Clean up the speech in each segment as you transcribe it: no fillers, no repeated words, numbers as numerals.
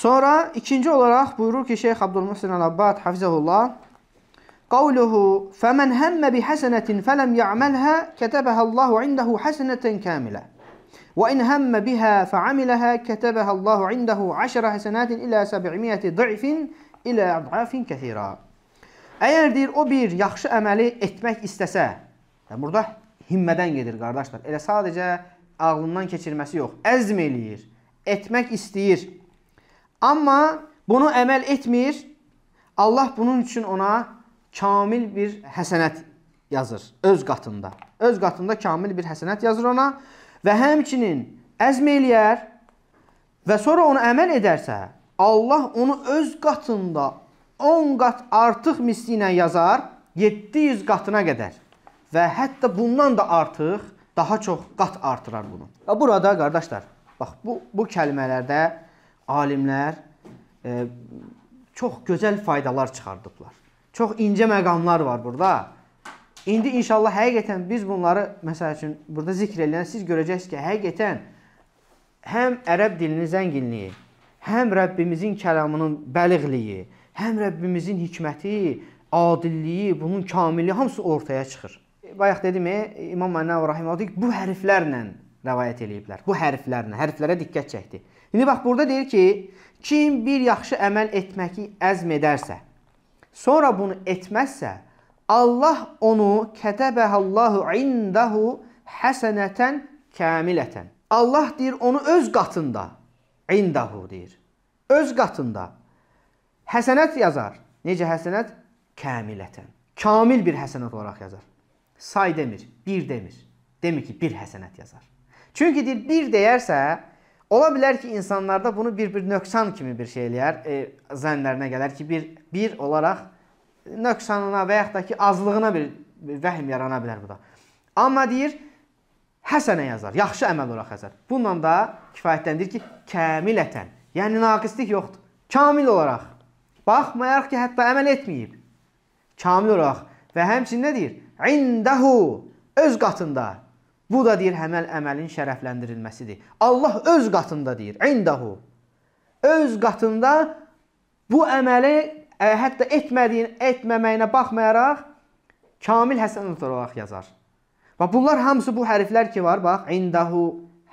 Sonra ikinci olaraq buyurur ki, Şeyx Abdülmuhsin Əl-Abbad hafizəhullah, qavluhu fəmən həmmə bi həsənətin fələm ya'məlhə kətəbəhəllahu indehu həsənətən kəmilə və in həmmə bihə fəamiləhə kətəbəhəllahu indehu 10 həsənətin ilə 700 ضعfin ilə adafin kəthira. Əgər deyir, o bir yaxşı əməli etmək istəsə, burada himmədən gedir qardaşlar, elə sadəcə ağlından keçirməsi yox, əzm eləyir, etmək istəyir. Amma bunu əməl etmir, Allah bunun üçün ona kamil bir həsənət yazır öz qatında. Öz qatında kamil bir həsənət yazır ona və həmçinin əzm eləyər və sonra onu əməl edərsə, Allah onu öz qatında 10 qat artıq misli ilə yazar, 700 qatına qədər və hətta bundan da artıq, daha çox qat artırar bunu. Və burada qardaşlar, bax bu kəlmələrdə alimlər çox gözəl faydalar çıxardıblar. Çox incə məqamlar var burada. İndi inşallah həqiqətən biz bunları, məsəl üçün, burada zikr edilən siz görəcəksiniz ki, həqiqətən həm ərəb dilinin zənginliyi, həm Rəbbimizin kəlamının bəliğliyi, həm Rəbbimizin hikməti, adilliyi, bunun kamilliyi hamısı ortaya çıxır. Bayaq dedim, İmam Mənəvi Rahiməhullah bu hərflərlə rəvayət eləyiblər. Bu hərflərlə, hərflərə diqqət çəkdi. İndi bax, burada deyir ki, kim bir yaxşı əməl etməyi əzm edərsə, sonra bunu etməzsə, Allah onu kətəbəhəllahu indehu həsənətən kəmilətən. Allah deyir, onu öz qatında, indehu deyir, öz qatında həsənət yazar. Necə həsənət? Kəmilətən. Kamil bir həsənət olaraq yazar. Say demir, bir demir. Demir ki, bir həsənət yazar. Çünki deyir, bir deyərsə, ola bilər ki, insanlarda bunu bir nöqsan kimi bir şey eləyər, zənnlərinə gələr ki, bir olaraq nöqsanına və yaxud da ki, azlığına bir vəhm yarana bilər bu da. Amma deyir, həsənə yazar, yaxşı əməl olaraq yazar. Bununla da kifayətləndir ki, kəmilətən, yəni naqislik yoxdur, kamil olaraq. Baxmayaraq ki, hətta əməl etməyib, kamil olaraq və həmçinin nə deyir? İndehu, öz qatında. Bu da deyir, həmən əməlin şərəfləndirilməsidir. Allah öz qatında deyir, indehu. Öz qatında bu əməli hətta etməməyinə baxmayaraq kamil həsənət olaraq yazar. Və bunlar hamısı bu hərflər ki var, bax, indehu,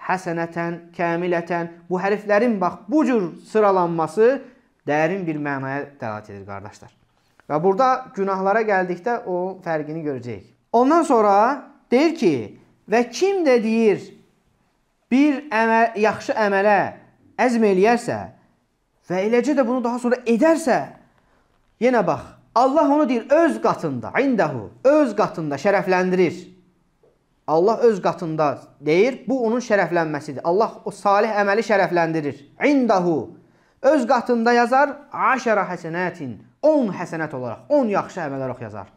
həsənətən, kəmilətən, bu hərflərin bax, bu cür sıralanması dərin bir mənaya dəlalət edir, qardaşlar. Və burada günahlara gəldikdə o fərqini görəcəyik. Ondan sonra deyir ki, və kim də deyir, bir yaxşı əmələ əzm eləyərsə və eləcə də bunu daha sonra edərsə, yenə bax, Allah onu deyir, öz qatında, indehu, öz qatında şərəfləndirir. Allah öz qatında deyir, bu onun şərəflənməsidir. Allah o salih əməli şərəfləndirir. İndehu, öz qatında yazar, 10 həsənətin, 10 həsənət olaraq, 10 yaxşı əməl olaraq yazar.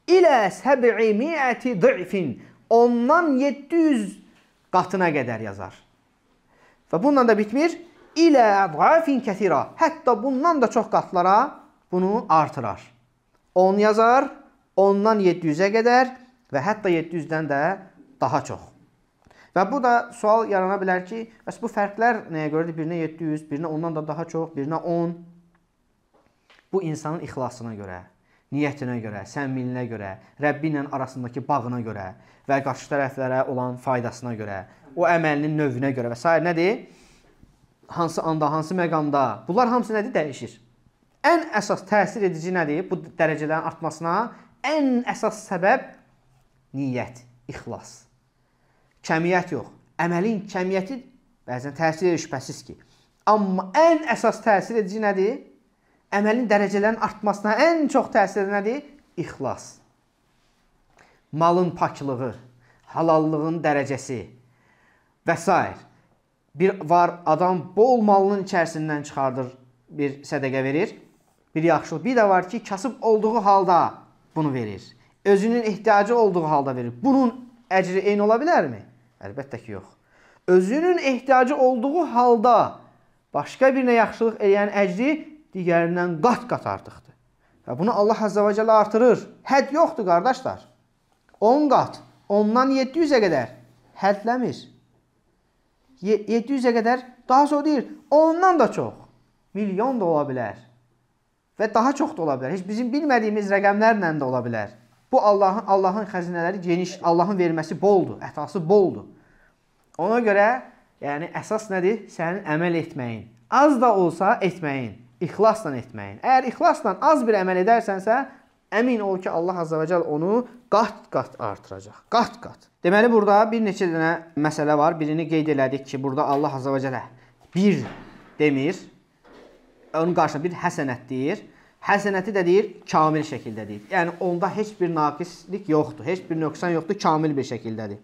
İlə 700 ضعfin, ondan 700 qatına qədər yazar. Və bununla da bitmir. İlə adafin kəthira, hətta bundan da çox qatlara bunu artırar. 10 yazar, ondan 700-ə qədər və hətta 700-dən də daha çox. Və bu da sual yarana bilər ki, bəs bu fərqlər nəyə görədir? Birinə 700, birinə ondan da daha çox, birinə 10. Bu insanın ixlasına görə, niyyətinə görə, səmimiliyinə görə, Rəbbi ilə arasındakı bağına görə və qarşı tərəflərə olan faydasına görə, o əməlinin növünə görə və s. nədir? Hansı anda, hansı məqamda, bunlar hamısı nədir? Dəyişir. Ən əsas təsir edici nədir? Bu dərəcələrin artmasına ən əsas səbəb niyyət, ixlas. Kəmiyyət yox. Əməlin kəmiyyəti bəzən təsir edir, şübhəsiz ki. Amma ən əsas təsir edici nədir? Əməlin dərəcələrin artmasına ən çox təsir edir nədir? İxlas. Malın paklığı, halallığın dərəcəsi və s. Bir var, adam bol malının içərisindən çıxardır, bir sədəqə verir, bir yaxşılıq. Bir də var ki, kasıb olduğu halda bunu verir. Özünün ehtiyacı olduğu halda verir. Bunun əcri eyni ola bilərmi? Əlbəttə ki, yox. Özünün ehtiyacı olduğu halda başqa birinə yaxşılıq eləyən əcri digərindən qat-qat artıqdır. Və bunu Allah Azza və Cəllə artırır. Hədd yoxdur, qardaşlar. 10 qat, ondan 700-ə qədər həddləmir. 700-ə qədər, daha sonra deyir, ondan da çox. milyon da ola bilər. Və daha çox da ola bilər. Heç bizim bilmədiyimiz rəqəmlərlə də ola bilər. Bu Allahın xəzinələri geniş, Allahın verməsi boldur, ətası boldur. Ona görə, yəni əsas nədir? Sənin əməl etməyin. Az da olsa etməyin, ixlasla etməyin. Əgər ixlasla az bir əməl edərsənsə, əmin ol ki, Allah Azza və Cəll onu qat-qat artıracaq. Qat-qat. Deməli, burada bir neçə dənə məsələ var. Birini qeyd elədik ki, burada Allah Azza və Cəllə bir demir. Onun qarşısında bir həsənət deyir. Həsənəti də deyir, kamil şəkildə deyir. Yəni, onda heç bir naqislik yoxdur, heç bir nöqsan yoxdur, kamil bir şəkildədir.